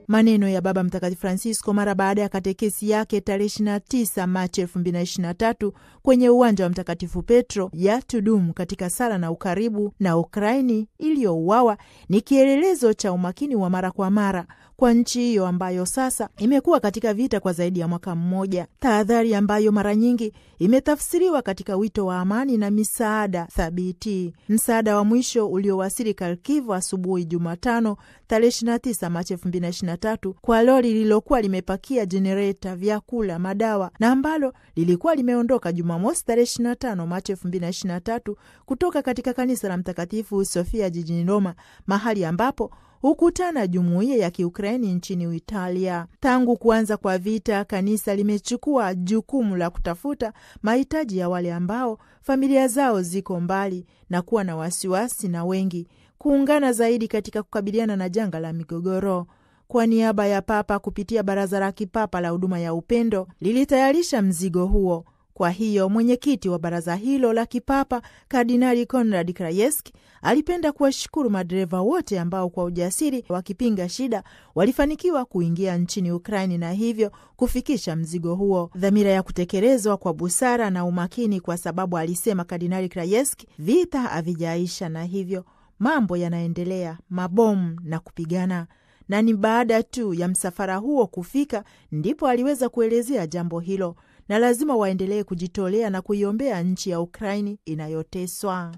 Maneno ya Baba Mtakatifu Francisco mara baada ya katekesi yake tarehe 29 Machi 2023 kwenye uwanja wa Mtakatifu Petro ya tudumu katika sala na ukaribu na Ukraini iliyouawa ni kielelezo cha umakini wa mara kwa mara kwa nchi hiyo ambayo sasa imekuwa katika vita kwa zaidi ya mwaka mmoja, tahadhari ambayo mara nyingi imetafsiriwa katika wito wa amani na misaada thabiti. Msaada wa mwisho uliowasili Kharkiv asubuhi Jumatano tarehe 29 Machi 2023 kwa lori lililokuwa limepakia jenereta, vyakula, madawa na ambalo lilikuwa limeondoka Jumamosi tarehe 25 Machi 2023 kutoka katika kanisa la Mtakatifu Sofia jijini Roma, mahali ambapo hukutana jumuiya ya Kiukraini nchini Italia. Tangu kuanza kwa vita, kanisa limechukua jukumu la kutafuta mahitaji ya wale ambao familia zao ziko mbali na kuwa na wasiwasi, na wengi kuungana zaidi katika kukabiliana na janga la migogoro. Kwa niaba ya Papa, kupitia Baraza la Kipapa la Huduma ya Upendo, lilitayarisha mzigo huo. Kwa hiyo mwenyekiti wa baraza hilo la kipapa Kardinali Konrad Krajewski alipenda kuwashukuru madereva wote ambao kwa ujasiri wakipinga shida walifanikiwa kuingia nchini Ukraini na hivyo kufikisha mzigo huo, dhamira ya kutekelezwa kwa busara na umakini, kwa sababu alisema Kardinali Krajewski, vita havijaisha na hivyo mambo yanaendelea, mabomu na kupigana. Na ni baada tu ya msafara huo kufika ndipo aliweza kuelezea jambo hilo, na lazima waendelee kujitolea na kuiombea nchi ya Ukraini inayoteswa.